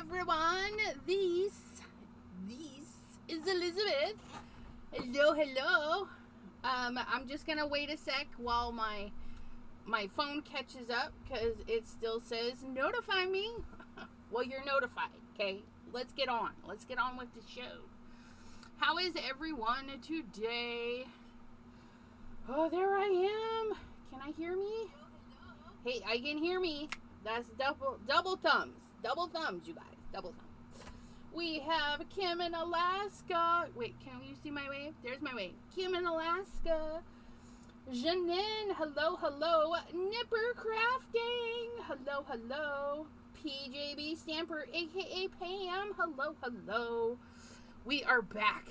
everyone. This is Elizabeth. Hello. I'm just gonna wait a sec while my phone catches up because it still says notify me. Well, you're notified. Okay, let's get on with the show. How is everyone today? Oh, there I am. Can I hear me? Hey, I can hear me. That's double thumbs. Double thumbs, you guys. Double thumbs. We have Kim in Alaska. Wait, can you see my wave? There's my wave. Kim in Alaska. Janine, hello. Nipper Crafting, hello. PJB Stamper, aka Pam, hello. We are back.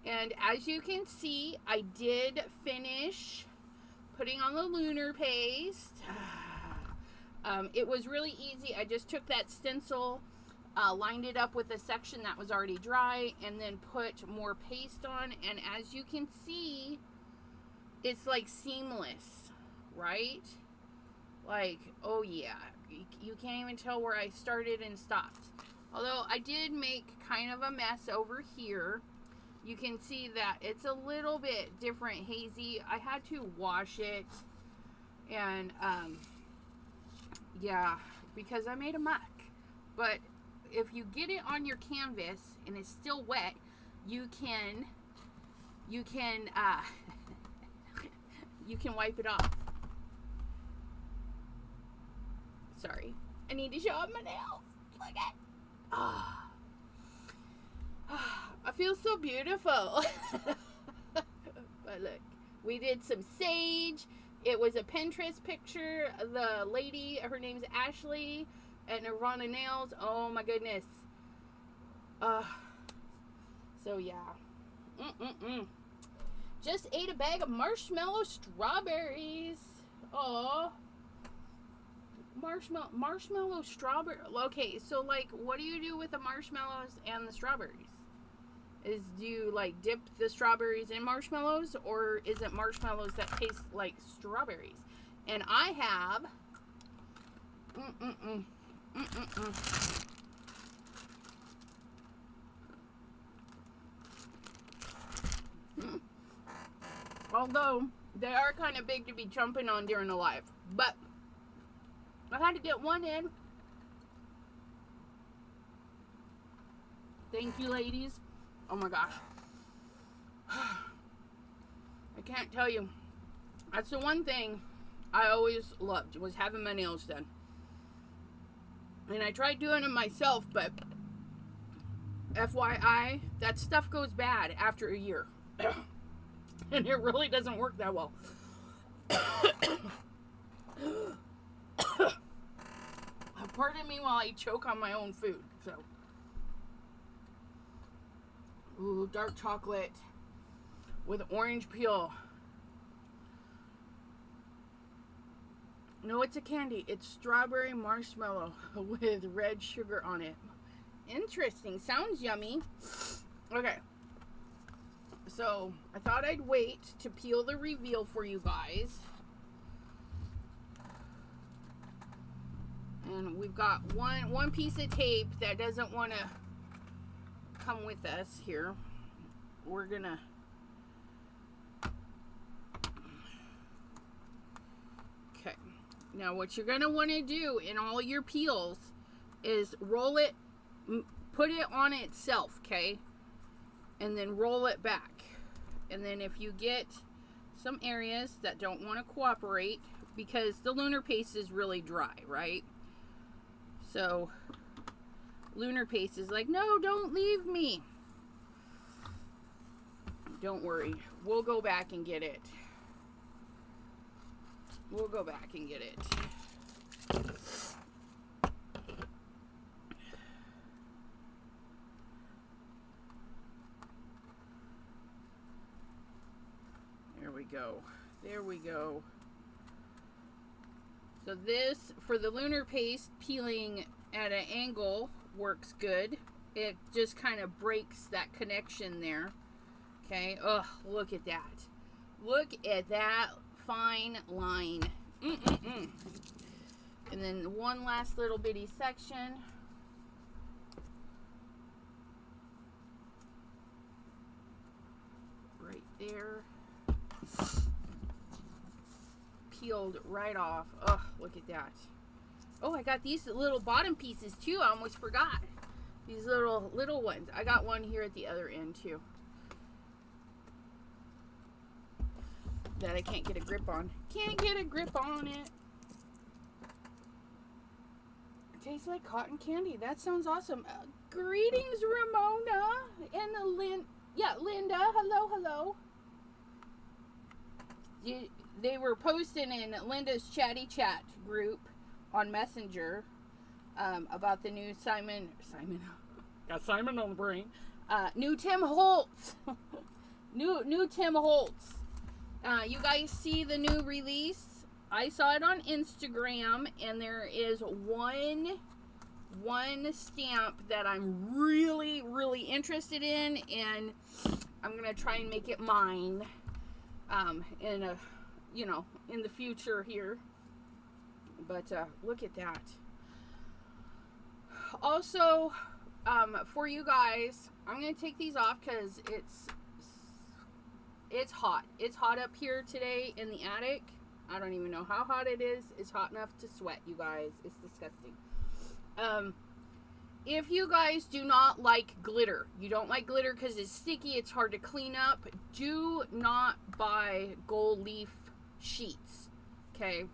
And as you can see, I did finish putting on the lunar paste. It was really easy. I just took that stencil, lined it up with a section that was already dry, and then put more paste on. And as you can see, it's like seamless, right? Like, oh yeah, you can't even tell where I started and stopped. Although I did make kind of a mess over here. You can see that it's a little bit different, hazy. I had to wash it, and yeah, because I made a muck. But if you get it on your canvas and it's still wet, you can you can wipe it off. Sorry, I need to show off my nails. Look at. I feel so beautiful. But look, we did some sage. It was a Pinterest picture. The lady, her name's Ashley at Nirvana Nails. Oh my goodness. So yeah. Just ate a bag of marshmallow strawberries. Oh. Marshmallow strawberry. Okay, so like, what do you do with the marshmallows and the strawberries? Do you like dip the strawberries in marshmallows, or is it marshmallows that taste like strawberries? And I have although they are kind of big to be jumping on during the live, but I had to get one in. Thank you, ladies. Oh my gosh. I can't tell you. That's the one thing I always loved, was having my nails done. And I tried doing them myself, but FYI, that stuff goes bad after a year. And it really doesn't work that well. Pardon me while I choke on my own food. So, ooh, dark chocolate with orange peel. No, it's a candy. It's strawberry marshmallow with red sugar on it. Interesting. Sounds yummy. Okay. So, I thought I'd wait to peel the reveal for you guys. And we've got one piece of tape that doesn't want to come with us here. We're gonna okay. Now what you're gonna want to do in all your peels is roll it, put it on itself, okay, and then roll it back. And then if you get some areas that don't want to cooperate, because the lunar paste is really dry, right? So, lunar paste is like, no, don't leave me. Don't worry. We'll go back and get it. There we go. So this, for the lunar paste, peeling at an angle works good. It just kind of breaks that connection there. Okay, oh, look at that. Look at that fine line. And then one last little bitty section. there. Peeled right off. Oh, look at that. Oh, I got these little bottom pieces too. I almost forgot. These little ones. I got one here at the other end too. That I can't get a grip on. Can't get a grip on it. It tastes like cotton candy. That sounds awesome. Greetings, Ramona and Linda. Hello, hello. They were posting in Linda's Chatty Chat group on Messenger about the new Simon. Got Simon on the brain. New Tim Holtz. new Tim Holtz. You guys see the new release? I saw it on Instagram, and there is one stamp that I'm really, really interested in, and I'm gonna try and make it mine in the future here. But look at that. Also, for you guys, I'm gonna take these off because it's hot. It's hot up here today in the attic. I don't even know how hot it is. It's hot enough to sweat, you guys. It's disgusting. If you guys do not like glitter, you don't like glitter because it's sticky, it's hard to clean up, do not buy gold leaf sheets. Okay?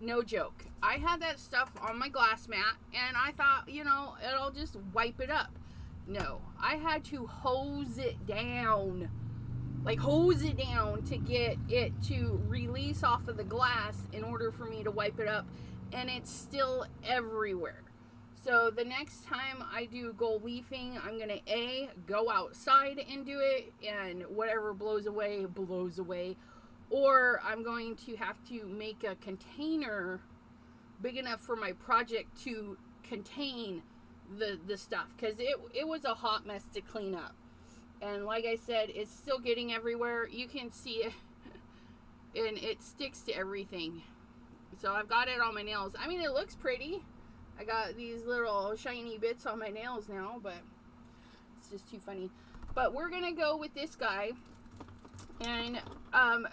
No joke. I had that stuff on my glass mat, and I thought, it'll just wipe it up. No. I had to hose it down. Like, hose it down to get it to release off of the glass in order for me to wipe it up. And it's still everywhere. So the next time I do gold leafing, I'm going to go outside and do it, and whatever blows away, blows away. Or I'm going to have to make a container big enough for my project to contain the stuff. Because it was a hot mess to clean up. And like I said, it's still getting everywhere. You can see it. And it sticks to everything. So I've got it on my nails. I mean, it looks pretty. I got these little shiny bits on my nails now, but it's just too funny. But we're going to go with this guy. And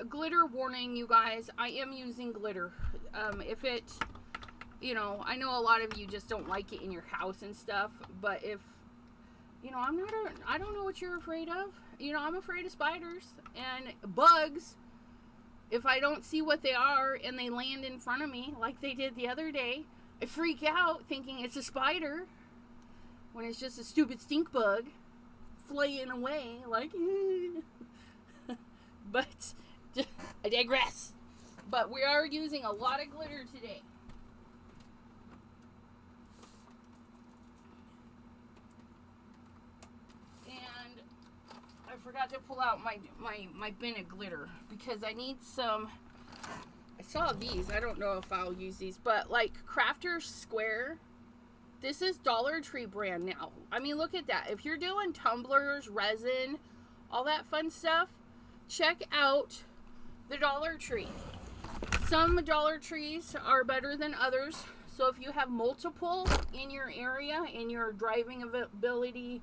glitter warning, you guys. I am using glitter. If it, I know a lot of you just don't like it in your house and stuff. But if, I don't know what you're afraid of. I'm afraid of spiders and bugs. If I don't see what they are and they land in front of me like they did the other day, I freak out thinking it's a spider when it's just a stupid stink bug flaying away like, but I digress. But we are using a lot of glitter today. And I forgot to pull out my bin of glitter because I need some. I saw these. I don't know if I'll use these, but like Crafter's Square. This is Dollar Tree brand now. I mean, look at that. If you're doing tumblers, resin, all that fun stuff, check out the Dollar Tree. Some Dollar Trees are better than others. So if you have multiple in your area, in your driving ability,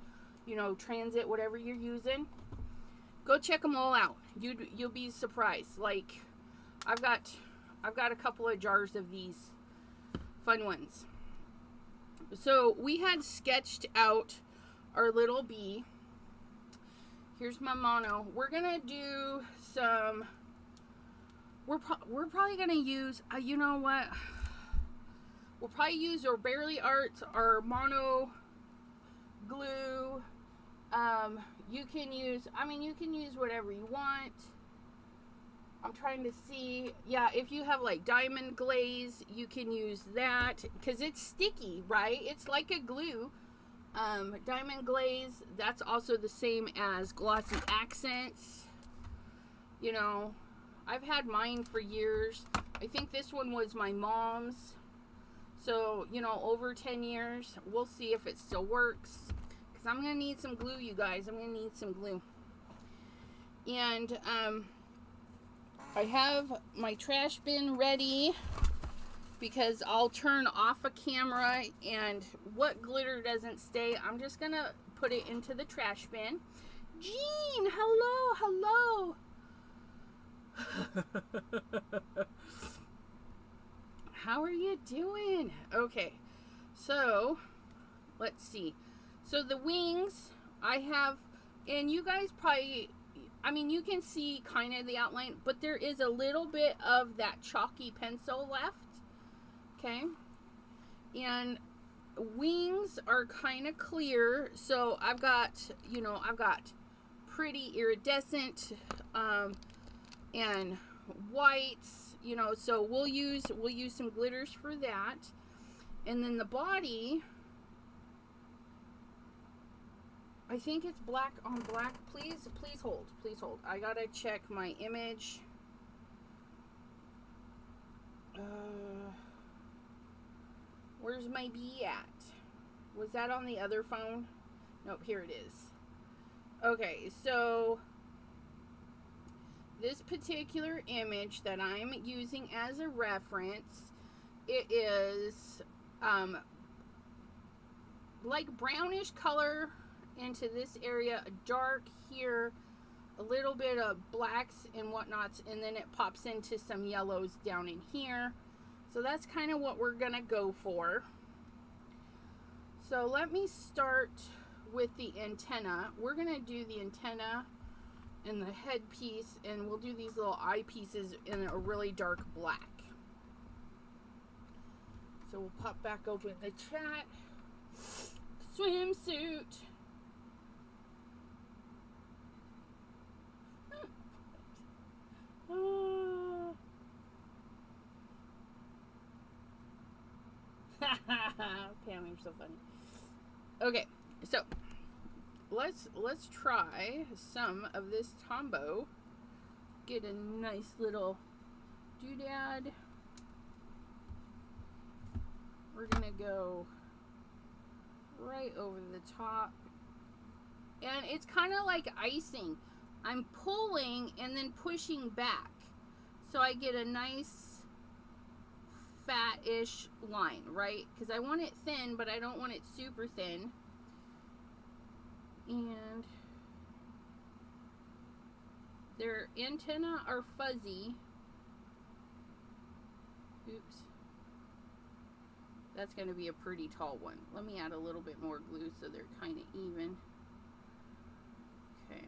transit, whatever you're using, go check them all out. You'll be surprised. Like, I've got a couple of jars of these fun ones. So we had sketched out our little bee. Here's my mono. We're gonna do some. We're probably gonna use. You know what? We'll probably use our Barely Arts, our mono glue. You can use. You can use whatever you want. I'm trying to see, if you have like diamond glaze, you can use that because it's sticky, right? It's like a glue. Diamond glaze, that's also the same as glossy accents. I've had mine for years. I think this one was my mom's. So, over 10 years. We'll see if it still works. Because I'm going to need some glue, you guys. I'm going to need some glue. And, I have my trash bin ready because I'll turn off a camera, and what glitter doesn't stay, I'm just going to put it into the trash bin. Jean, hello, hello. How are you doing? Okay, so let's see. So the wings I have, and you guys probably, I mean, you can see kind of the outline, but there is a little bit of that chalky pencil left. Okay, and wings are kind of clear, so I've got, you know, I've got pretty iridescent and whites, you know, so we'll use some glitters for that. And then the body, I think it's black on black. Please hold, I gotta check my image. Where's my bee at? Was that on the other phone? Nope, here it is. Okay, so this particular image that I'm using as a reference, it is like brownish color into this area, dark here, a little bit of blacks and whatnots, and then it pops into some yellows down in here. So that's kind of what we're gonna go for. So let me start with the antenna. We're gonna do the antenna and the headpiece, and we'll do these little eyepieces in a really dark black. So we'll pop back open the chat. Swimsuit. Pam, you're so funny. Okay, so let's try some of this Tombow. Get a nice little doodad. We're gonna go right over the top, and it's kind of like icing. I'm pulling and then pushing back, so I get a nice fat-ish line, right? Because I want it thin, but I don't want it super thin. And their antennae are fuzzy. Oops. That's going to be a pretty tall one. Let me add a little bit more glue so they're kind of even. Okay.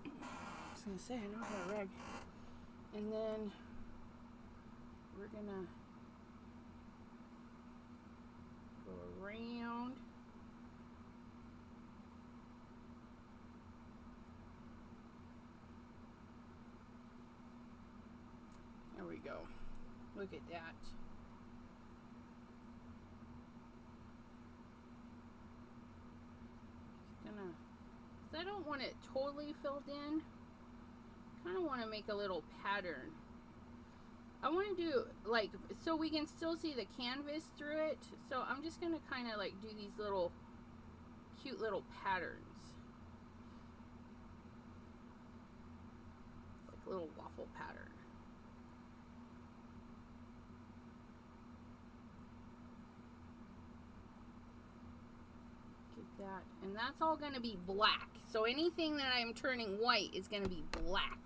I was going to say, I know how to rag. And then we're going to go around. There we go. Look at that. I don't want it totally filled in. Kind of want to make a little pattern. I want to do like, so we can still see the canvas through it. So I'm just going to kind of like do these little cute little patterns. Like a little waffle pattern. That, and that's all going to be black. So anything that I'm turning white is going to be black.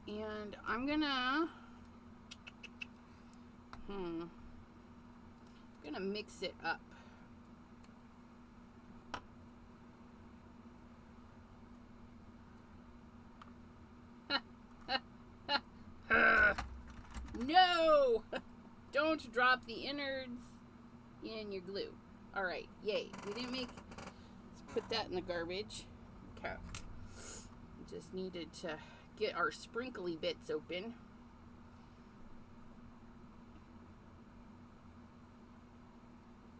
And I'm gonna mix it up. No! Don't drop the innards in your glue. All right, yay. We didn't make, let's put that in the garbage. Okay. Just needed to get our sprinkly bits open.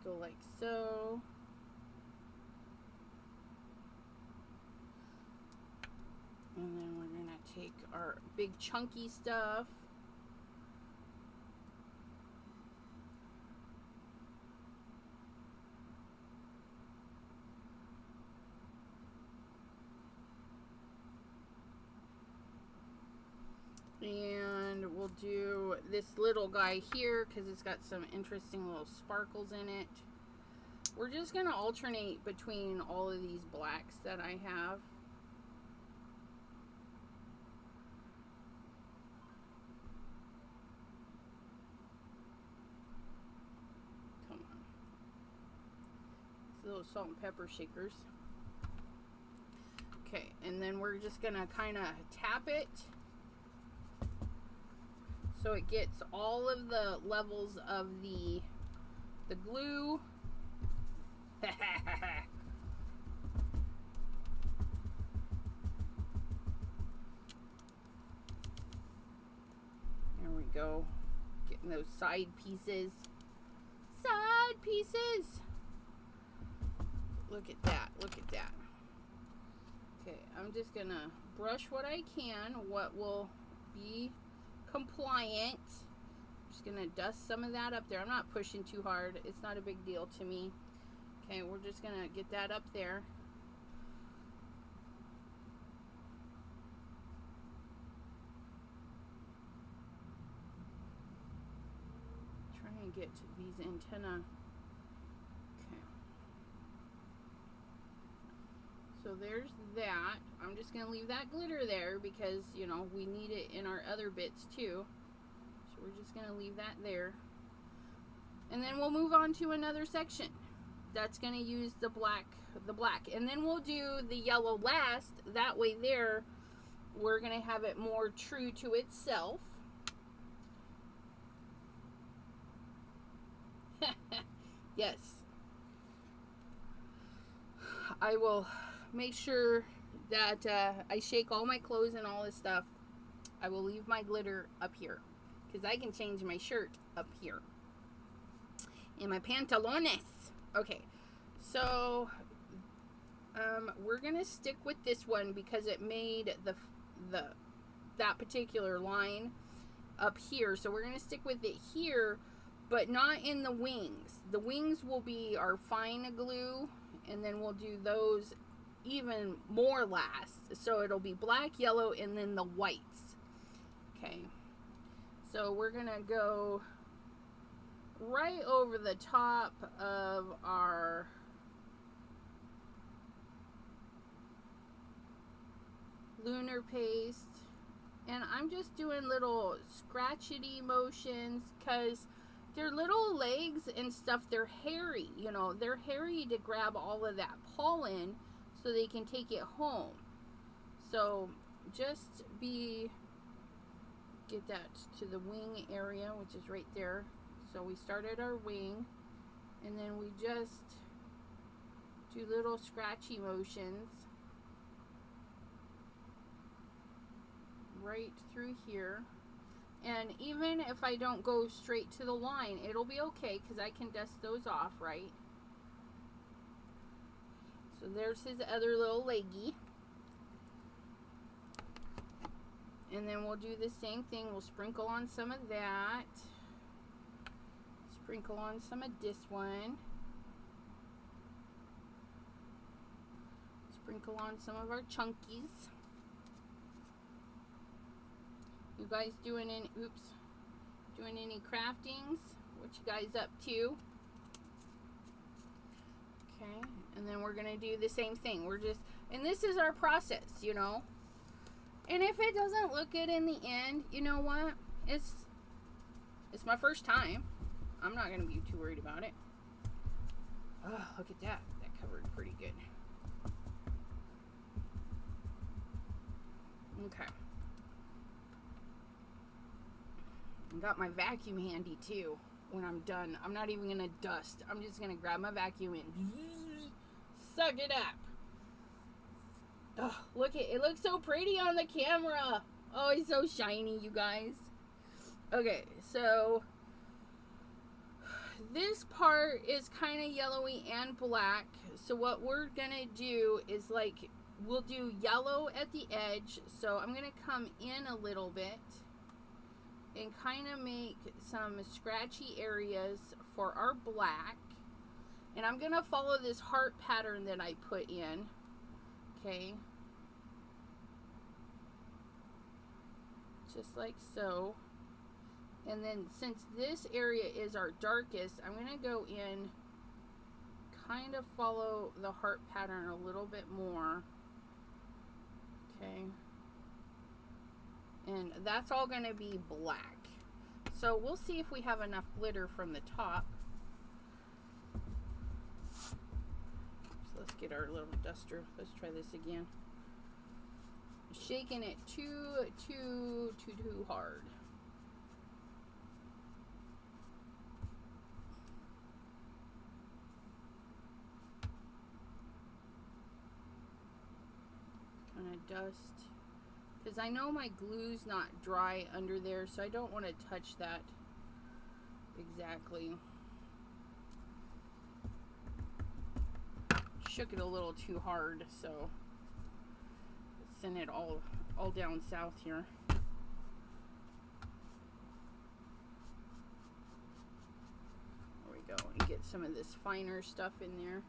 Go like so. And then we're gonna take our big chunky stuff. And we'll do this little guy here because it's got some interesting little sparkles in it. We're just going to alternate between all of these blacks that I have. Come on. These little salt and pepper shakers. Okay, and then we're just going to kind of tap it so it gets all of the levels of the glue. There we go. Getting those side pieces. Side pieces! Look at that. Look at that. Okay, I'm just going to brush what I can, what will be compliant. I'm just going to dust some of that up there. I'm not pushing too hard. It's not a big deal to me. Okay, we're just going to get that up there. Try and get these antennae. Okay. So there's that. I'm just going to leave that glitter there because, you know, we need it in our other bits too. So we're just going to leave that there. And then we'll move on to another section. That's going to use the black, and then we'll do the yellow last. That way there, we're going to have it more true to itself. Yes. I will make sure that I shake all my clothes and all this stuff. I will leave my glitter up here because I can change my shirt up here. And my pantalones. Okay, so we're gonna stick with this one because it made that particular line up here. So we're gonna stick with it here, but not in the wings. The wings will be our fine glue, and then we'll do those even more last. So it'll be black, yellow, and then the whites. Okay, so we're gonna go right over the top of our lunar paste, and I'm just doing little scratchety motions because their little legs and stuff, they're hairy, you know, they're hairy to grab all of that pollen so they can take it home. So just get that to the wing area, which is right there. So we started our wing, and then we just do little scratchy motions right through here. And even if I don't go straight to the line, it'll be okay because I can dust those off, right? So there's his other little leggy. And then we'll do the same thing. We'll sprinkle on some of that. Sprinkle on some of this one. Sprinkle on some of our chunkies. You guys doing any craftings? What you guys up to? Okay, and then we're gonna do the same thing. And this is our process, you know. And if it doesn't look good in the end, you know what? It's my first time. I'm not going to be too worried about it. Oh, look at that. That covered pretty good. Okay. I got my vacuum handy too when I'm done. I'm not even going to dust. I'm just going to grab my vacuum and suck it up. Oh, look it looks so pretty on the camera. Oh, it's so shiny, you guys. Okay, so this part is kind of yellowy and black. So what we're gonna do is we'll do yellow at the edge. So I'm gonna come in a little bit and kind of make some scratchy areas for our black. And I'm gonna follow this heart pattern that I put in. Okay. Just like so. And then since this area is our darkest, I'm going to go in, kind of follow the heart pattern a little bit more. Okay. And that's all going to be black. So we'll see if we have enough glitter from the top. So let's get our little duster. Let's try this again. Shaking it too hard. Kind of dust. Because I know my glue's not dry under there, so I don't want to touch that exactly. Shook it a little too hard, so send it all down south here. There we go, and get some of this finer stuff in there.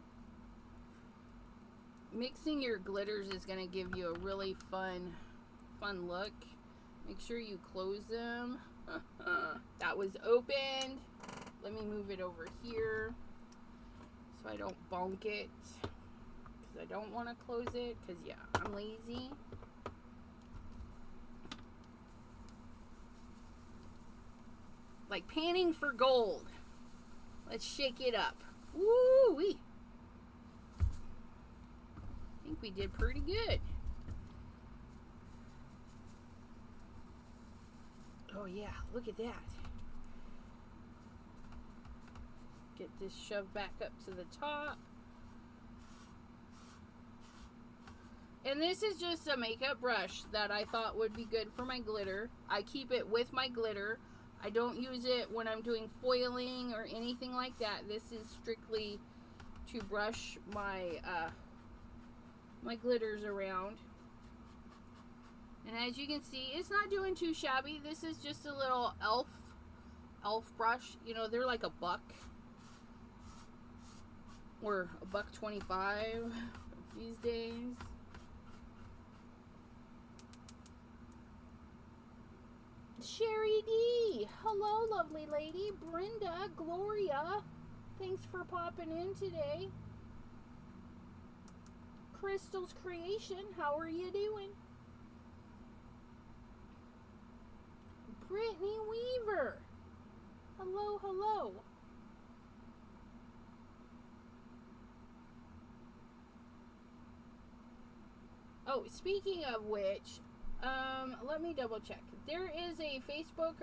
Mixing your glitters is going to give you a really fun look. Make sure you close them. That was opened. Let me move it over here so I don't bonk it, because I don't want to close it, because yeah, I'm lazy. Like panning for gold. Let's shake it up. Woo-wee. I think we did pretty good. Oh yeah, look at that. Get this shoved back up to the top. And this is just a makeup brush that I thought would be good for my glitter. I keep it with my glitter. I don't use it when I'm doing foiling or anything like that. This is strictly to brush my my glitters around. And as you can see, it's not doing too shabby. This is just a little elf brush. You know, they're like $1 or $1.25 these days. Sherry D, hello lovely lady. Brenda, Gloria, thanks for popping in today. Crystal's Creation, how are you doing? Brittany Weaver, hello, hello. Oh, speaking of which, let me double check. There is a Facebook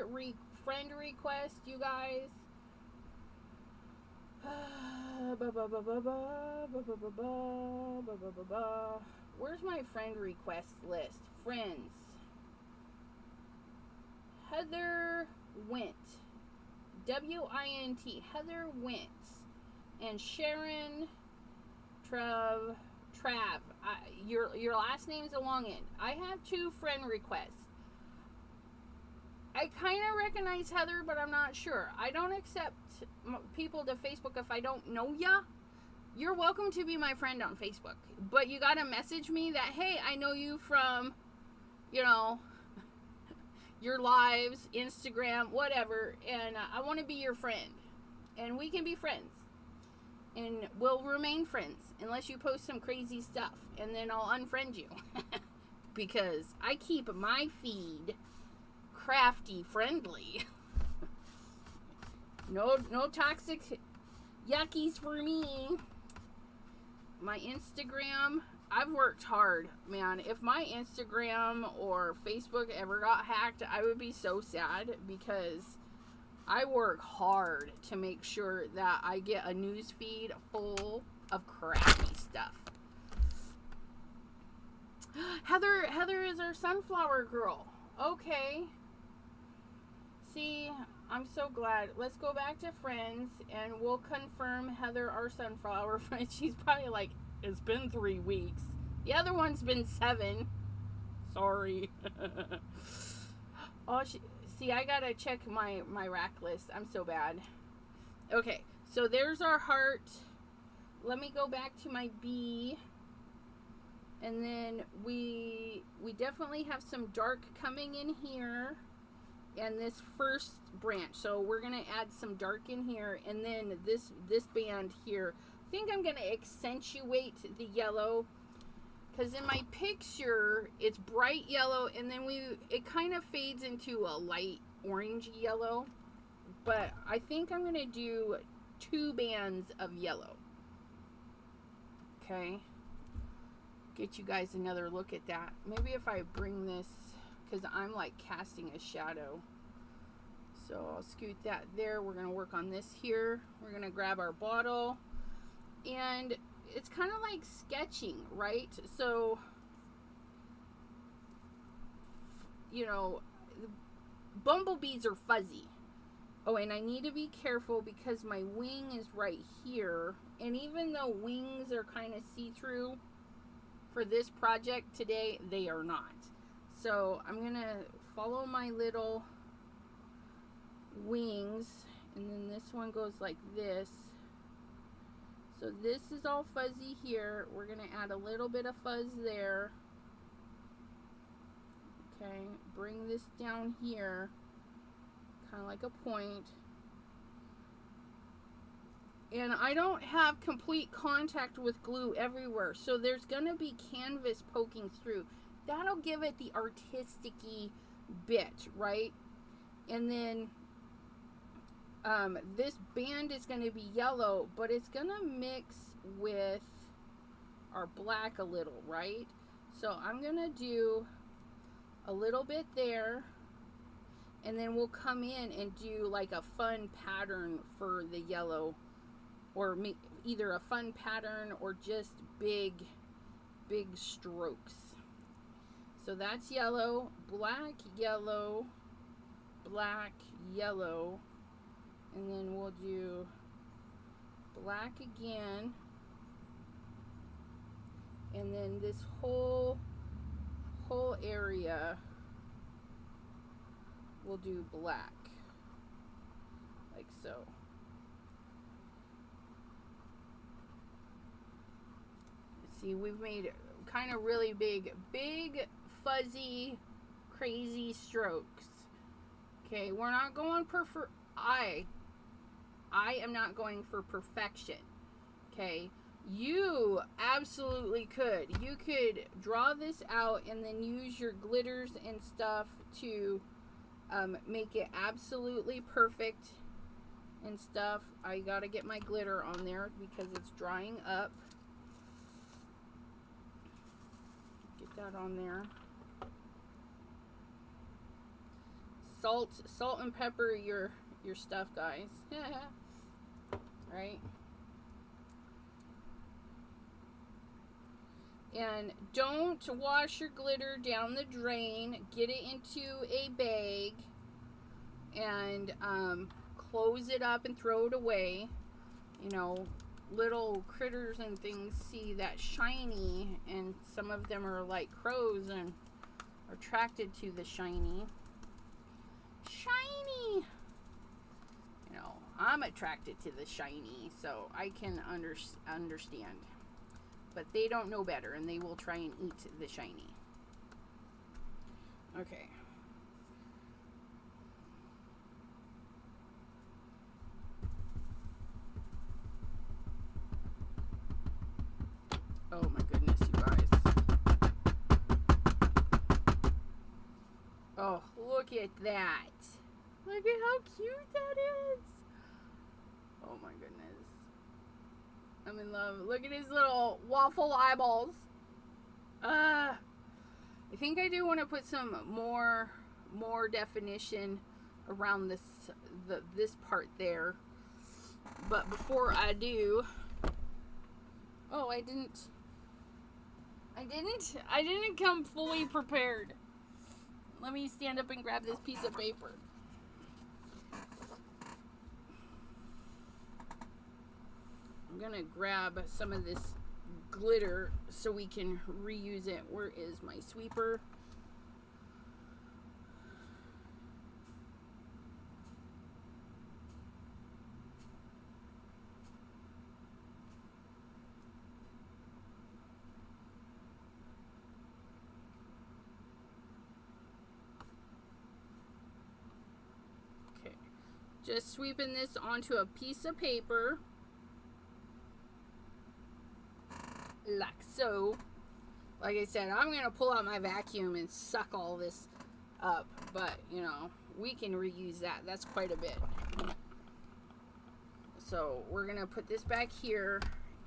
friend request, you guys. Where's my friend request list? Friends. Heather Wint. W-I-N-T. Heather Wint. And Sharon Trav. Your last name's a long end. I have 2 friend requests. I kind of recognize Heather, but I'm not sure. I don't accept people to Facebook if I don't know ya. You're welcome to be my friend on Facebook, but you gotta message me that, hey, I know you from, you know, your lives, Instagram, whatever, and I want to be your friend, and we can be friends, and we'll remain friends unless you post some crazy stuff, and then I'll unfriend you because I keep my feed crafty friendly. No toxic yuckies for me. My Instagram, I've worked hard, man. If my Instagram or Facebook ever got hacked, I would be so sad, because I work hard to make sure that I get a news feed full of crappy stuff. Heather is our sunflower girl. Okay. See, I'm so glad. Let's go back to friends and we'll confirm Heather, our sunflower friend. She's probably like, it's been 3 weeks. The other one's been 7. Sorry. Oh, see, I gotta check my rack list. I'm so bad. Okay, so there's our heart. Let me go back to my bee. And then we definitely have some dark coming in here. and this first branch. So we're gonna add some dark in here, and then this band here. I think I'm gonna accentuate the yellow, because in my picture it's bright yellow, and then it kind of fades into a light orangey yellow. But I think I'm gonna do 2 bands of yellow. Okay, get you guys another look at that. Maybe if I bring this, because I'm like casting a shadow, so I'll scoot that there. We're gonna work on this here. We're gonna grab our bottle, and it's kind of like sketching, right? So, you know, bumblebees are fuzzy. Oh, and I need to be careful because my wing is right here, and even though wings are kind of see-through for this project today, they are not. So I'm gonna follow my little wings, and then this one goes like this. So this is all fuzzy here. We're gonna add a little bit of fuzz there. Okay, bring this down here, kind of like a point. And I don't have complete contact with glue everywhere, so there's gonna be canvas poking through. That'll give it the artistic-y bit, right? And then this band is going to be yellow, but it's going to mix with our black a little, right? So I'm going to do a little bit there, and then we'll come in and do like a fun pattern for the yellow, or either a fun pattern or just big strokes. So that's yellow, black, yellow, black, yellow, and then we'll do black again, and then this whole area we'll do black, like so. See, we've made kind of really big fuzzy crazy strokes. Okay, we're not going I am not going for perfection. Okay, you absolutely could. You could draw this out and then use your glitters and stuff to make it absolutely perfect and stuff. I gotta get my glitter on there because it's drying up. Get that on there. Salt and pepper your stuff, guys. Right? And don't wash your glitter down the drain. Get it into a bag and close it up and throw it away. You know, little critters and things see that shiny, and some of them are like crows and are attracted to the shiny. Shiny! You know, I'm attracted to the shiny, so I can understand. But they don't know better, and they will try and eat the shiny. Okay. Oh my goodness, you guys. Oh, look at that. Look at how cute that is. Oh my goodness. I'm in love. Look at his little waffle eyeballs. I think I do want to put some more definition around this part there. But before I do, oh, I didn't come fully prepared. Let me stand up and grab this piece of paper. I'm gonna grab some of this glitter so we can reuse it. Where is my sweeper? Just sweeping this onto a piece of paper. Like so. Like I said, I'm going to pull out my vacuum and suck all this up. But, you know, we can reuse that. That's quite a bit. So we're going to put this back here.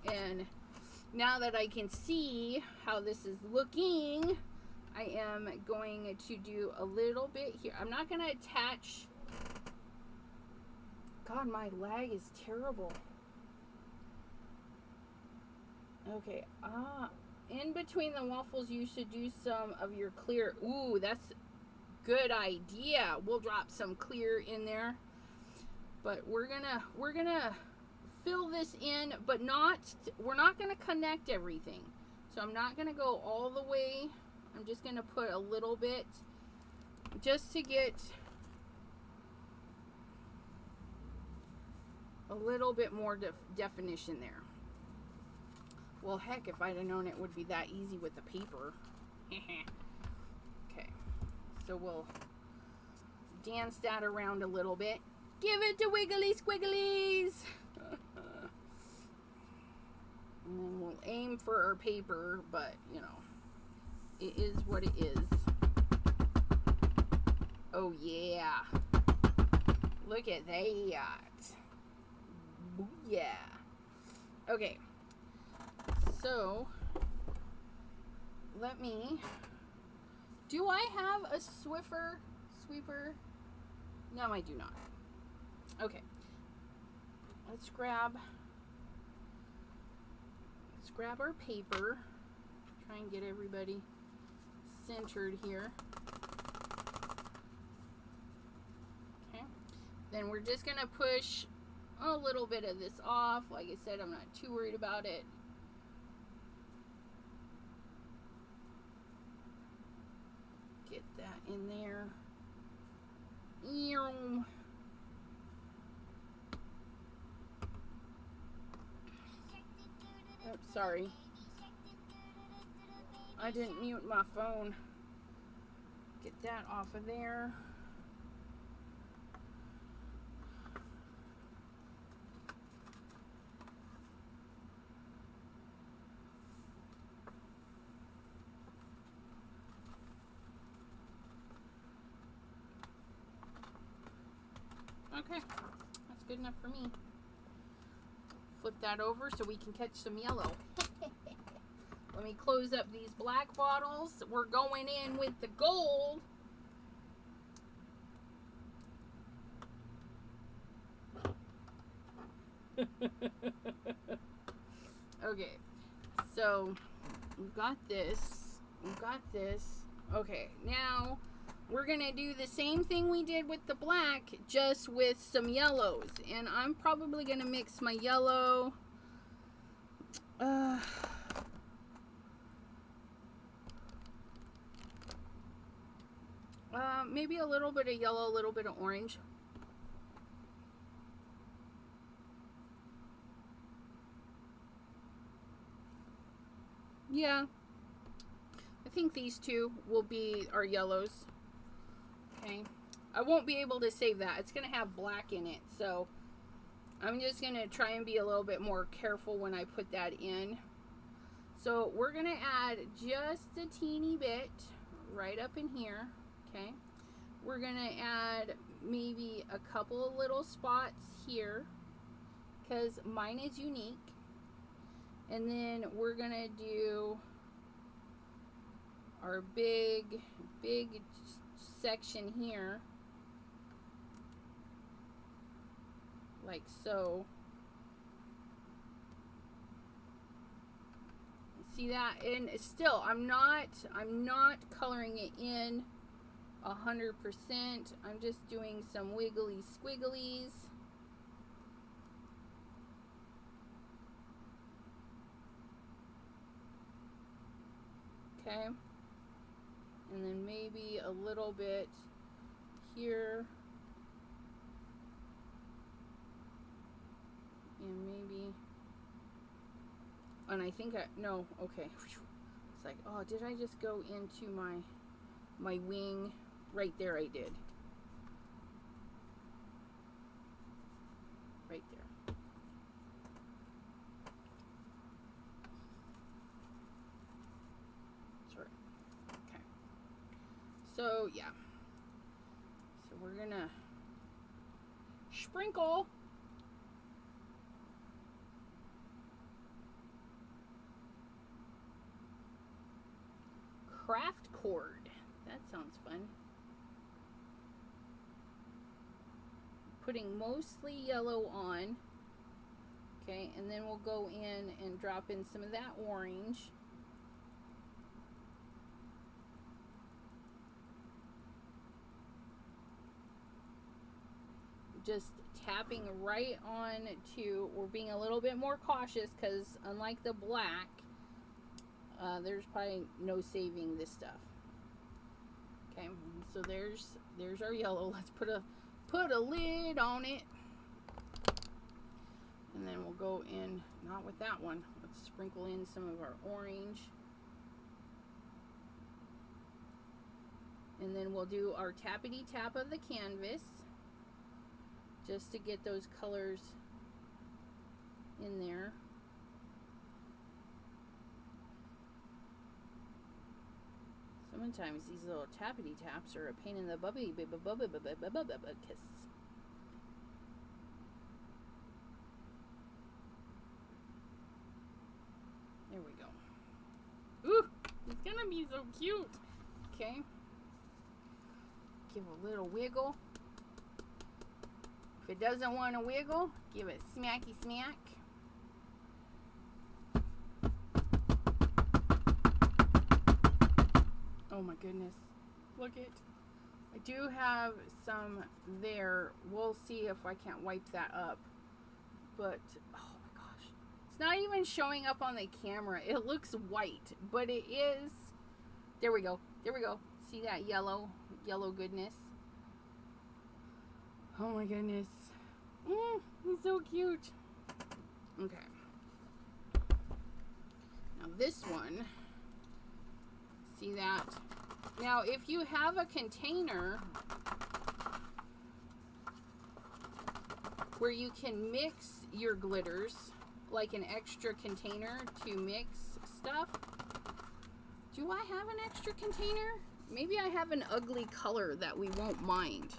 And now that I can see how this is looking, I am going to do a little bit here. I'm not going to attach. God, my lag is terrible. Okay. In between the waffles, you should do some of your clear. Ooh, that's a good idea. We'll drop some clear in there. But we're gonna fill this in, but we're not gonna connect everything. So I'm not gonna go all the way. I'm just gonna put a little bit just to get a little bit more definition there. Well, heck, if I'd have known it would be that easy with the paper. Okay, so we'll dance that around a little bit. Give it to wiggly squigglies. And then we'll aim for our paper, but, you know, it is what it is. Oh, yeah. Look at that. Booyah. Okay. So, let me, do I have a sweeper? No, I do not. Okay, let's grab our paper, try and get everybody centered here. Okay, then we're just gonna push a little bit of this off. Like I said, I'm not too worried about it. Get that in there. Oh, sorry. I didn't mute my phone. Get that off of there. Okay, that's good enough for me. Flip that over so we can catch some yellow. Let me close up these black bottles. We're going in with the gold. Okay, so we've got this. Okay, now we're gonna do the same thing we did with the black, just with some yellows. And I'm probably gonna mix my yellow. Maybe a little bit of yellow, a little bit of orange. Yeah, I think these two will be our yellows. Okay, I won't be able to save that. It's gonna have black in it, so I'm just gonna try and be a little bit more careful when I put that in. So we're gonna add just a teeny bit right up in here. Okay, we're gonna add maybe a couple of little spots here because mine is unique. And then we're gonna do our big section here, like so. See that? And still, I'm not coloring it in 100%. I'm just doing some wiggly squigglies. Okay, and then maybe a little bit here, and maybe, and I think no, okay, it's like, oh, did I just go into my wing? Right there I did. So yeah, so we're gonna sprinkle craft cord. That sounds fun. Putting mostly yellow on. Okay, and then we'll go in and drop in some of that orange. Just tapping right on to, we're being a little bit more cautious because unlike the black, there's probably no saving this stuff. Okay, so there's our yellow. Let's put a lid on it. And then we'll go in, not with that one. Let's sprinkle in some of our orange. And then we'll do our tappity tap of the canvas just to get those colors in there. Sometimes these little tappity taps are a pain in the bubby kiss. There we go. Ooh, it's gonna be so cute. Okay. Give a little wiggle. If it doesn't want to wiggle, give it smacky smack. Oh my goodness. Look it. I do have some there. We'll see if I can't wipe that up. But, oh my gosh. It's not even showing up on the camera. It looks white, but it is. There we go. There we go. See that yellow goodness? Oh my goodness. He's so cute. Okay. Now this one, see that? Now if you have a container where you can mix your glitters, like an extra container to mix stuff. Do I have an extra container? Maybe I have an ugly color that we won't mind.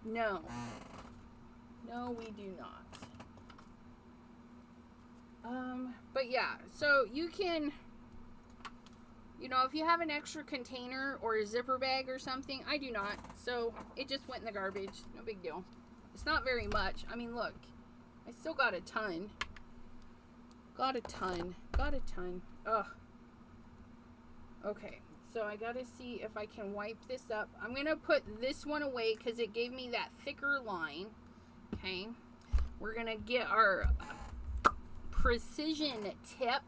No. No, we do not. But yeah, so you can, you know, if you have an extra container or a zipper bag or something, I do not. So it just went in the garbage. No big deal. It's not very much. I mean, look, I still got a ton. Got a ton. Ugh. Okay. So I gotta see if I can wipe this up. I'm gonna put this one away because it gave me that thicker line. Okay. We're gonna get our precision tip.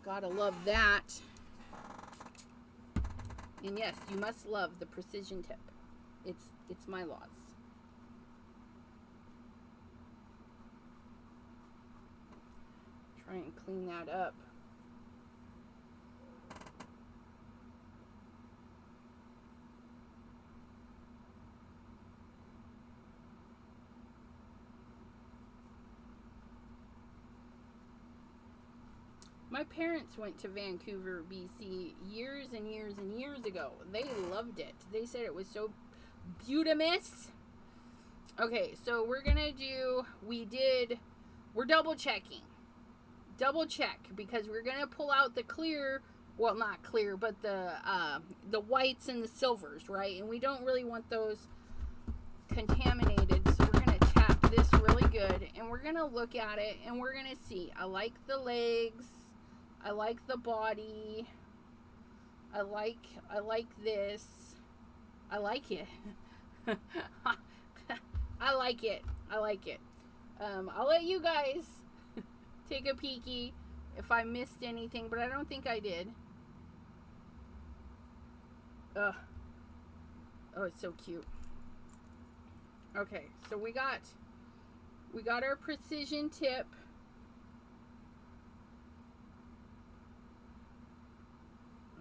Gotta love that. And yes, you must love the precision tip. It's my laws. Try and clean that up. My parents went to Vancouver, BC years and years and years ago. They loved it. They said it was so beautimous. Okay, so we're gonna do, we're double checking. Double check, because we're gonna pull out the clear, well, not clear, but the whites and the silvers, right? And we don't really want those contaminated, so we're gonna tap this really good, and we're gonna look at it, and we're gonna see. I like the legs. I like the body. I like this. I like it. I like it. I'll let you guys take a peeky if I missed anything, but I don't think I did. Ugh. Oh, it's so cute. Okay, so we got our precision tip.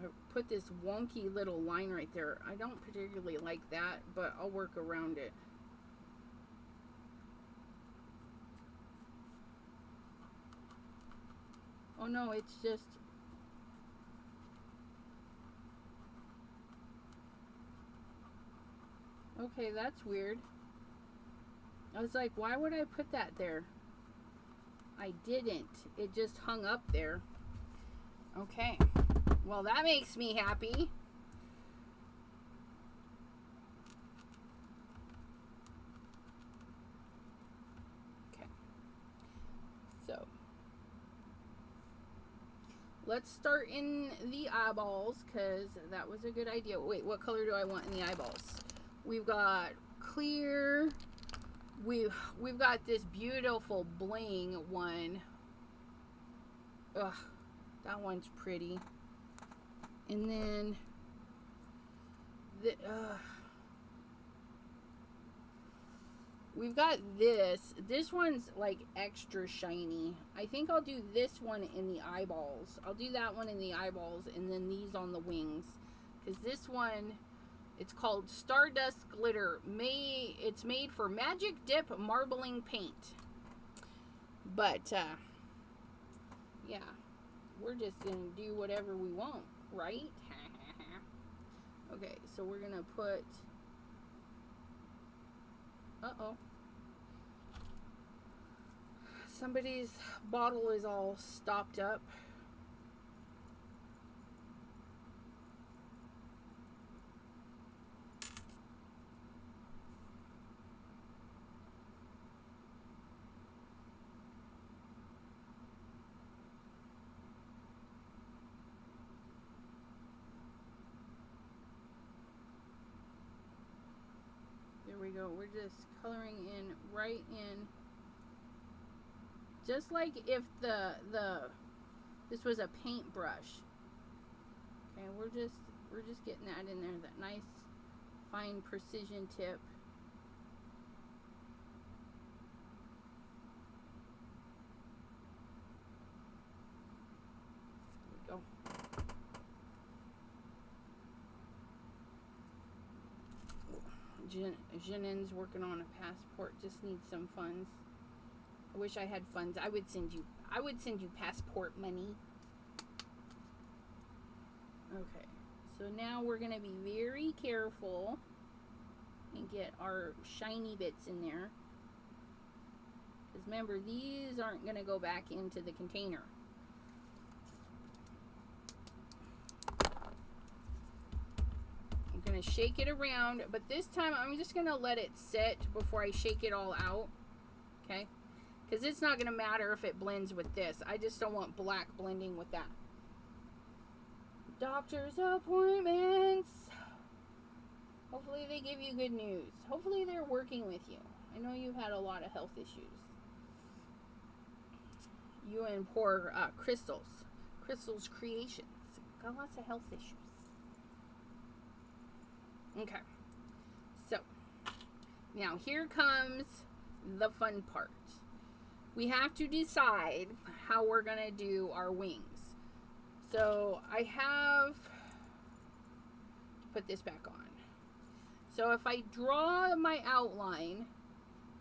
I put this wonky little line right there. I don't particularly like that, but I'll work around it. Oh no, it's just... Okay, that's weird. I was like, why would I put that there? I didn't. It just hung up there. Okay. Well, that makes me happy. Okay. So, let's start in the eyeballs, because that was a good idea. Wait, what color do I want in the eyeballs? We've got clear. We've got this beautiful bling one. Ugh, that one's pretty. And then we've got this. This one's like extra shiny. I think I'll do this one in the eyeballs. I'll do that one in the eyeballs, and then these on the wings, because this one, it's called Stardust Glitter. It's made for Magic Dip Marbling Paint. But, yeah. We're just going to do whatever we want, right? Okay, so we're going to put... Uh-oh. Somebody's bottle is all stopped up. There we go. We're just coloring in right in, just like if this was a paintbrush. Okay, we're just getting that in there, that nice fine precision tip. There we go. Jenin's working on a passport, just needs some funds. I wish I had funds. I would send you passport money. Okay, so now we're gonna be very careful and get our shiny bits in there, because remember, these aren't gonna go back into the container. Gonna shake it around, but this time I'm just gonna let it set before I shake it all out. Okay, because it's not gonna matter if it blends with this. I just don't want black blending with that. Doctor's appointments. Hopefully they give you good news. Hopefully they're working with you. I know you've had a lot of health issues. You and poor Crystal's Creations got lots of health issues. Okay, so now here comes the fun part. We have to decide how we're gonna do our wings. So I have to put this back on. So if I draw my outline,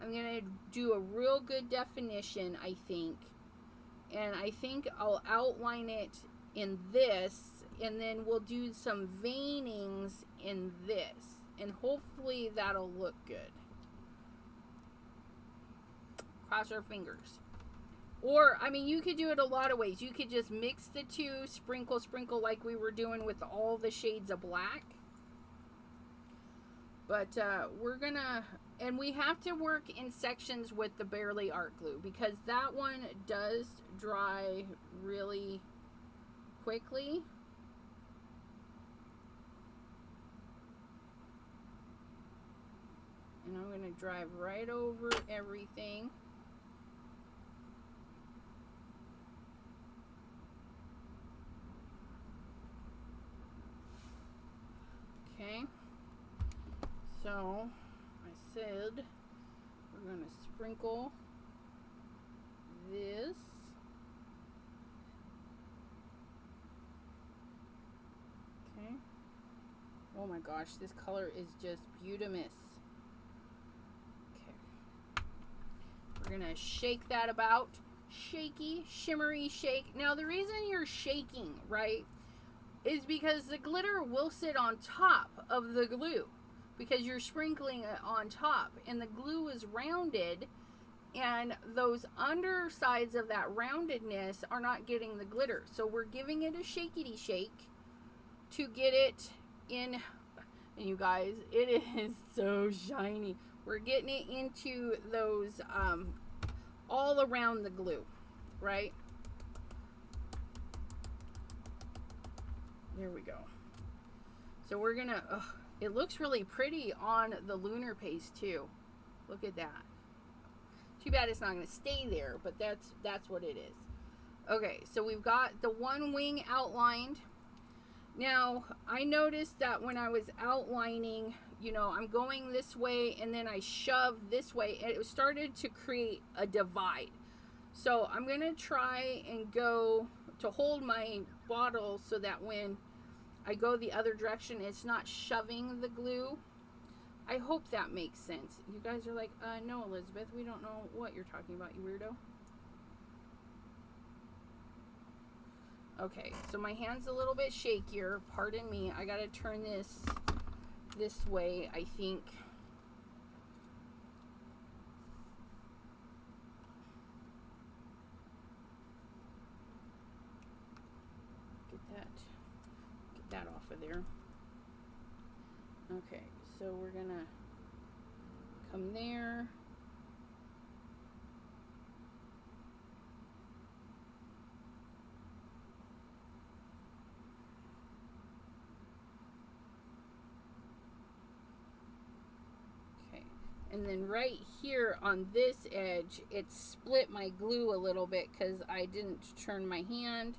I'm gonna do a real good definition, I think, and I think I'll outline it in this, and then we'll do some veinings in this, and hopefully that'll look good. Cross our fingers. Or, I mean, you could do it a lot of ways. You could just mix the two, sprinkle like we were doing with all the shades of black. But we're gonna, and we have to work in sections with the Barely Art Glue, because that one does dry really quickly. And I'm going to drive right over everything. Okay. So, I said we're going to sprinkle this. Okay. Oh my gosh, this color is just beautimous. Okay. We're going to shake that about. shaky, shimmery shake. Now the reason you're shaking, right, is because the glitter will sit on top of the glue because you're sprinkling it on top, and the glue is rounded, and those undersides of that roundedness are not getting the glitter. So we're giving it a shakety shake to get it in. And you guys, it is so shiny. We're getting it into those all around the glue, right? There we go. So we're gonna, it looks really pretty on the lunar paste too. Look at that. Too bad it's not gonna stay there, but that's what it is. Okay, so we've got the one wing outlined. Now, I noticed that when I was outlining, you know, I'm going this way and then I shoved this way, and it started to create a divide. So I'm going to try and go to hold my bottle so that when I go the other direction, it's not shoving the glue. I hope that makes sense. You guys are like, no, Elizabeth, we don't know what you're talking about, you weirdo. Okay, so my hand's a little bit shakier. Pardon me. I gotta turn this way, I think. Get that off of there. Okay, so we're gonna come there. And then right here on this edge, it split my glue a little bit because I didn't turn my hand.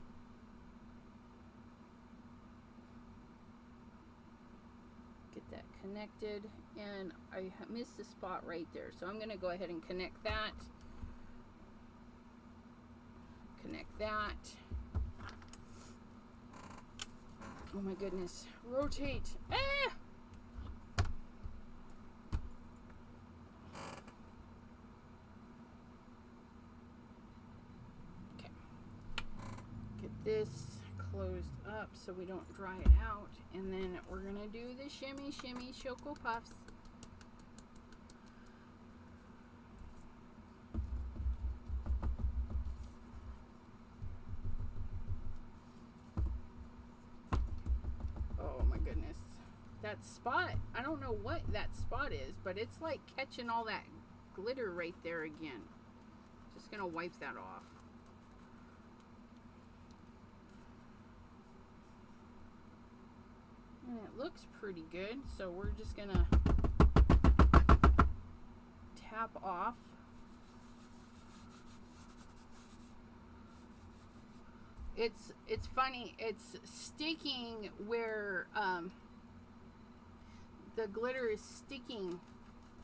Get that connected, and I missed a spot right there. So I'm gonna go ahead and connect that. Connect that. Oh my goodness, rotate. Ah! This closed up so we don't dry it out, and then we're gonna do the shimmy shimmy Choco Puffs. Oh my goodness, that spot, I don't know what that spot is, but it's like catching all that glitter right there again. Just gonna wipe that off. And it looks pretty good, so we're just gonna tap off. It's funny, it's sticking where the glitter is sticking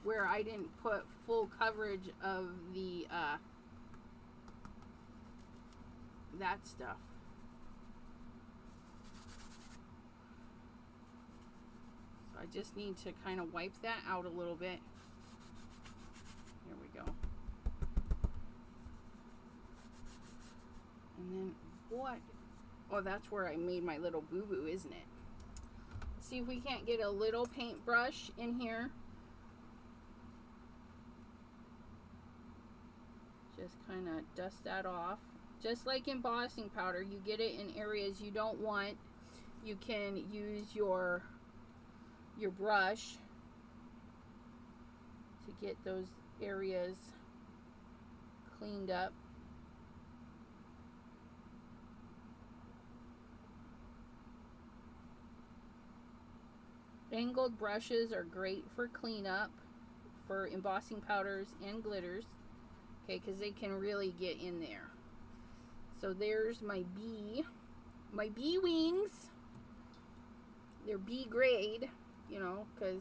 where I didn't put full coverage of the that stuff. I just need to kind of wipe that out a little bit. There we go. And then what? Oh, that's where I made my little boo-boo, isn't it? Let's see if we can't get a little paintbrush in here. Just kind of dust that off. Just like embossing powder, you get it in areas you don't want. You can use your brush to get those areas cleaned up. Angled brushes are great for cleanup for embossing powders and glitters, okay, because they can really get in there. So there's my bee wings. They're bee grade, you know, because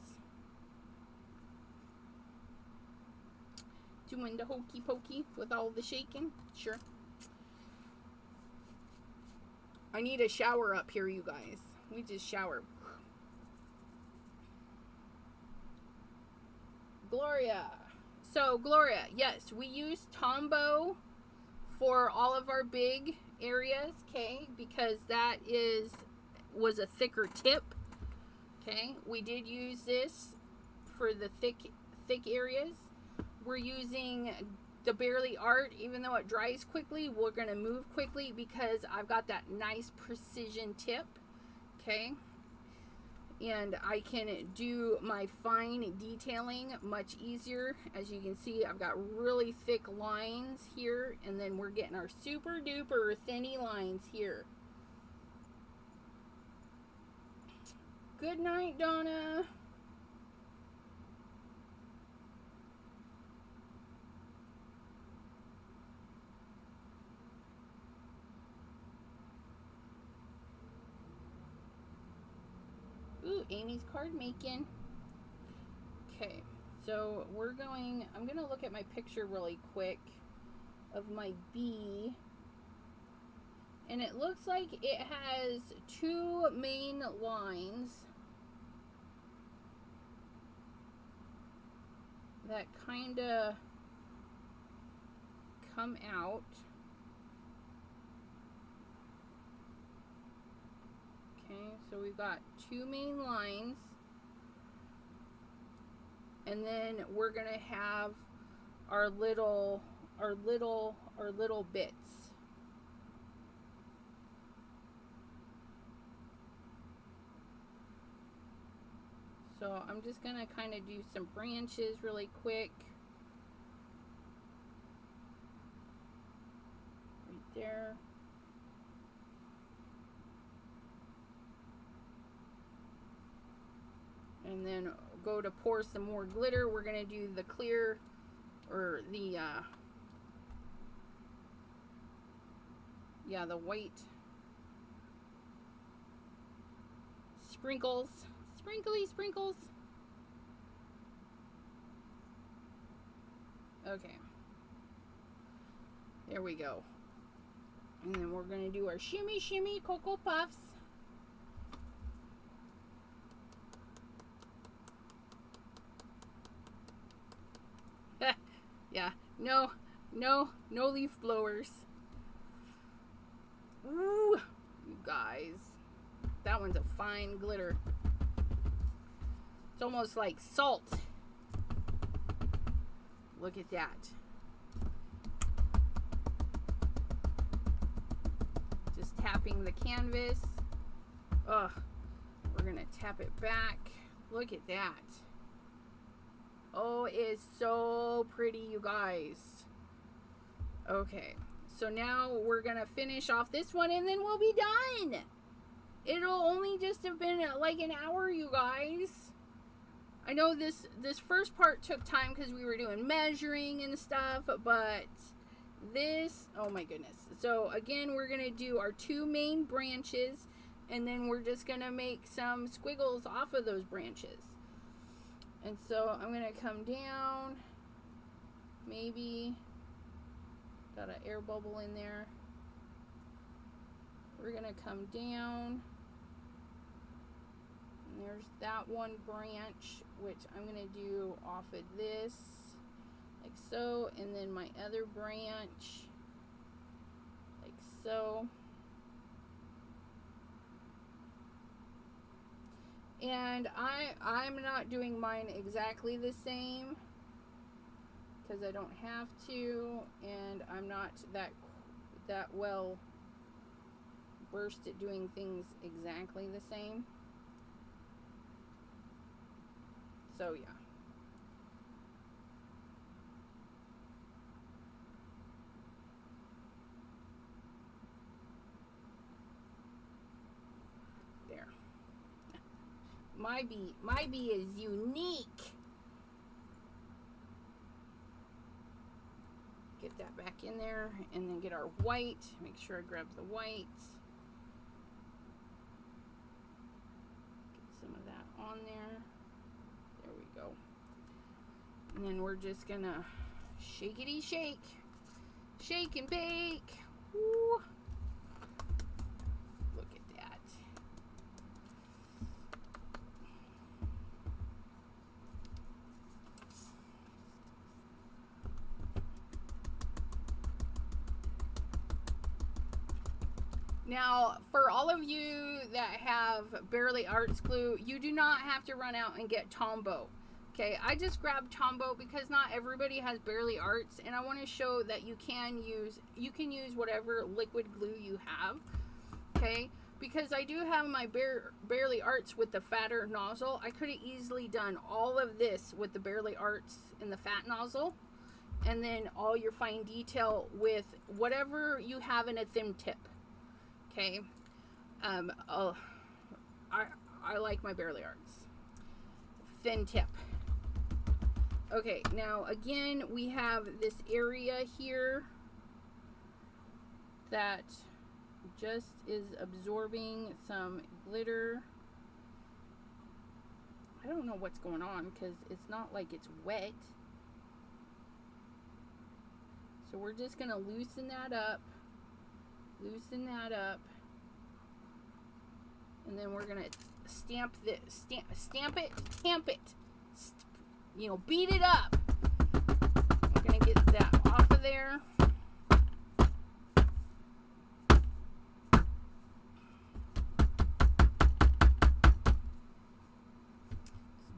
doing the hokey pokey with all the shaking. Sure. I need a shower up here, you guys. We just showered. Gloria. So, Gloria, yes, we use Tombow for all of our big areas, okay, because that was a thicker tip. Okay, we did use this for the thick areas. We're using the Barely Art, even though it dries quickly, we're going to move quickly because I've got that nice precision tip. Okay, and I can do my fine detailing much easier. As you can see, I've got really thick lines here, and then we're getting our super duper thinny lines here. Good night, Donna. Ooh, Amy's card making. Okay, so I'm going to look at my picture really quick of my bee. And it looks like it has two main lines that kind of come out. Okay, so we've got two main lines, and then we're gonna have our little bits. So I'm just gonna kind of do some branches really quick. Right there. And then go to pour some more glitter. We're gonna do the clear, or the the white sprinkles. Sprinkly sprinkles. Okay. There we go. And then we're going to do our shimmy shimmy Cocoa Puffs. Yeah. No leaf blowers. Ooh, you guys. That one's a fine glitter. It's almost like salt. Look at that. Just tapping the canvas. Ugh. We're going to tap it back. Look at that. Oh, it's so pretty, you guys. Okay. So now we're going to finish off this one and then we'll be done. It'll only just have been like an hour, you guys. I know this first part took time because we were doing measuring and stuff, but this, oh my goodness. So again, we're going to do our two main branches, and then we're just going to make some squiggles off of those branches. And so I'm going to come down, maybe, got an air bubble in there. We're going to come down. There's that one branch, which I'm going to do off of this, like so, and then my other branch, like so. And I'm not doing mine exactly the same, because I don't have to, and I'm not that well versed at doing things exactly the same. So yeah. There. My bee is unique. Get that back in there, and then get our white. Make sure I grab the white. Get some of that on there. There we go. And then we're just gonna shakety shake. Shake and bake. Woo. Look at that. Now, for all of you that have Barely Arts glue, you do not have to run out and get Tombow. Okay, I just grabbed Tombow because not everybody has Barely Arts, and I want to show that you can use whatever liquid glue you have. Okay, because I do have my Barely Arts with the fatter nozzle. I could have easily done all of this with the Barely Arts in the fat nozzle, and then all your fine detail with whatever you have in a thin tip. Okay, I like my Barely Arts thin tip. Okay, now again we have this area here that just is absorbing some glitter. I don't know what's going on because it's not like it's wet. So we're just gonna loosen that up, and then we're gonna stamp it, tamp it, you know, beat it up. We're gonna get that off of there.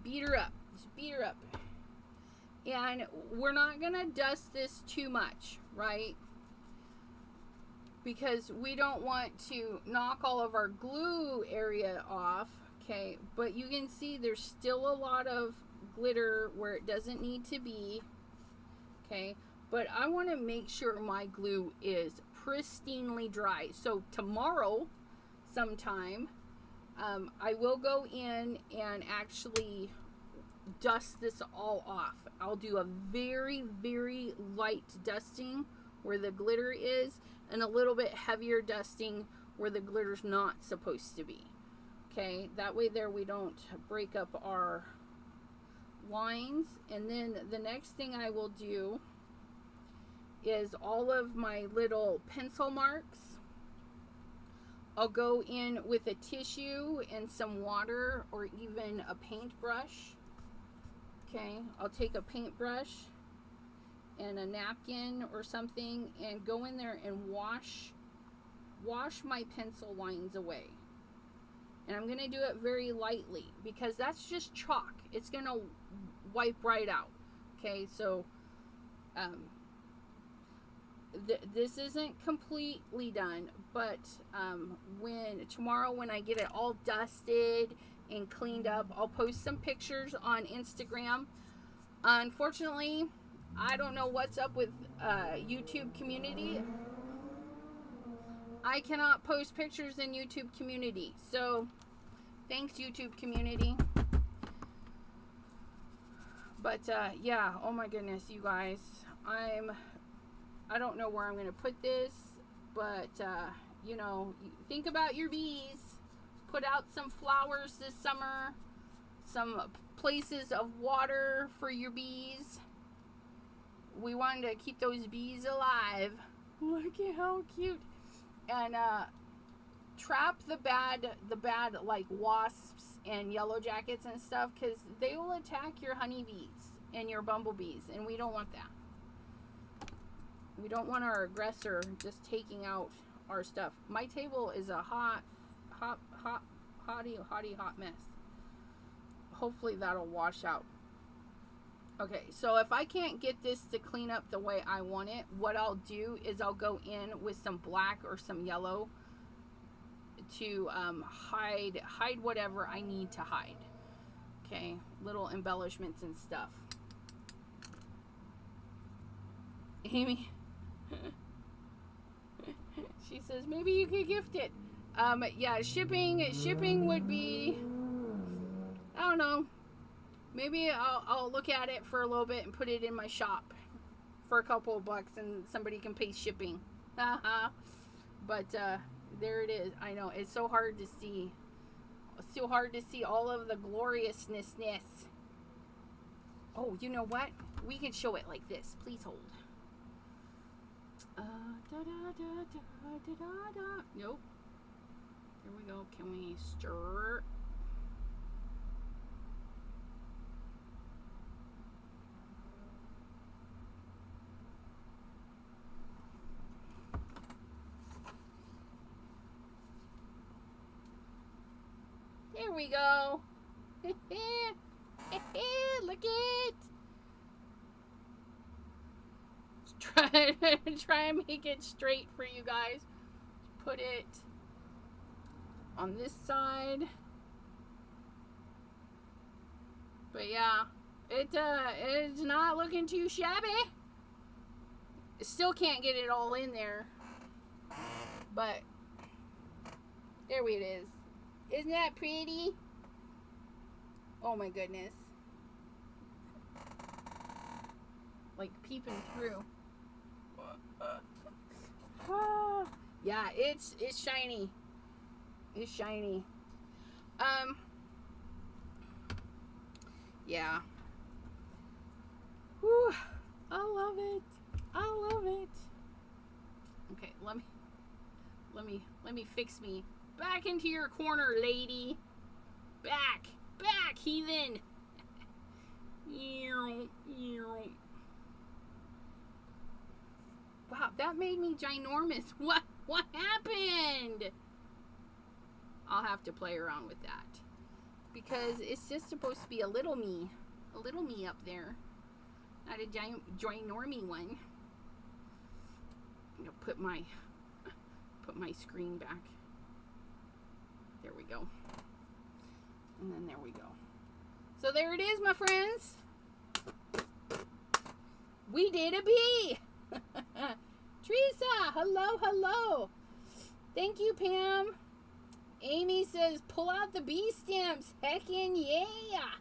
Beat her up, just beat her up. And we're not gonna dust this too much, right? Because we don't want to knock all of our glue area off, okay? But you can see there's still a lot of glitter where it doesn't need to be, okay? But I want to make sure my glue is pristinely dry. So tomorrow sometime I will go in and actually dust this all off. I'll do a very, very light dusting where the glitter is, and a little bit heavier dusting where the glitter's not supposed to be. Okay, that way there we don't break up our lines. And then the next thing I will do is all of my little pencil marks. I'll go in with a tissue and some water or even a paintbrush. Okay, I'll take a paintbrush and a napkin or something and go in there and wash my pencil lines away. And I'm going to do it very lightly because that's just chalk. It's going to wipe right out. Okay, so this isn't completely done, but tomorrow when I get it all dusted and cleaned up, I'll post some pictures on Instagram. Unfortunately, I don't know what's up with YouTube community. I cannot post pictures in YouTube community. So, thanks YouTube community. But yeah, oh my goodness, you guys. I don't know where I'm going to put this, but you know, think about your bees. Put out some flowers this summer. Some places of water for your bees. We wanted to keep those bees alive. Look at how cute. And trap the bad like wasps and yellow jackets and stuff, because they will attack your honeybees and your bumblebees, and we don't want that. We don't want our aggressor just taking out our stuff. My table is a hot mess. Hopefully that'll wash out. Okay, so if I can't get this to clean up the way I want it, what I'll do is I'll go in with some black or some yellow to hide whatever I need to hide. Okay, little embellishments and stuff. Amy, she says maybe you could gift it. Yeah, shipping would be, I don't know. Maybe I'll look at it for a little bit and put it in my shop for a couple of bucks, and somebody can pay shipping. But there it is. I know it's so hard to see. It's so hard to see all of the gloriousness. Oh, you know what? We can show it like this. Please hold. Nope. Here we go. Can we stir? There we go. Look it. Try and make it straight for you guys. Put it on this side. But yeah, it's not looking too shabby. Still can't get it all in there, but there it is. Isn't that pretty? Oh my goodness. Like peeping through. Yeah, it's shiny. It's shiny. Yeah. Whew. I love it. I love it. Okay, let me fix me. Back into your corner, lady. Back, heathen. Wow, that made me ginormous. What happened? I'll have to play around with that because it's just supposed to be a little me up there, not a ginormy one. I'm gonna put my screen back. There we go. And then there we go. So there it is, my friends. We did a bee. Teresa, hello. Thank you, Pam. Amy says, pull out the bee stamps. Heckin' yeah.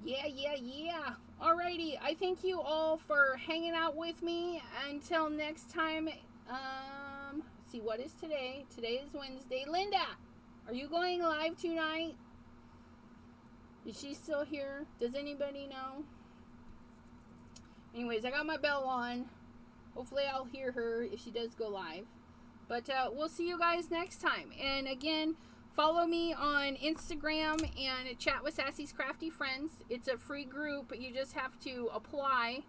Yeah. Alrighty, I thank you all for hanging out with me. Until next time, see, what is today? Today is Wednesday. Linda, are you going live tonight? Is she still here? Does anybody know? Anyways, I got my bell on. Hopefully I'll hear her if she does go live. But we'll see you guys next time. And again, follow me on Instagram and Chat with Sassy's Crafty Friends. It's a free group. You just have to apply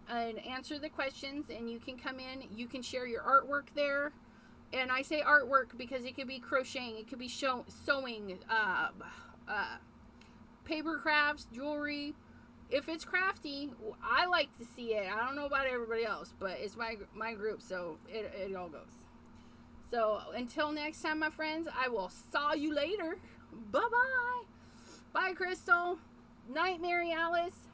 and answer the questions, and you can come in. You can share your artwork there. And I say artwork because it could be crocheting, it could be sewing, paper crafts, jewelry. If it's crafty, I like to see it. I don't know about everybody else, but it's my group, so it all goes. So until next time, my friends, I will saw you later. Bye-bye. Bye, Crystal. Night, Mary Alice.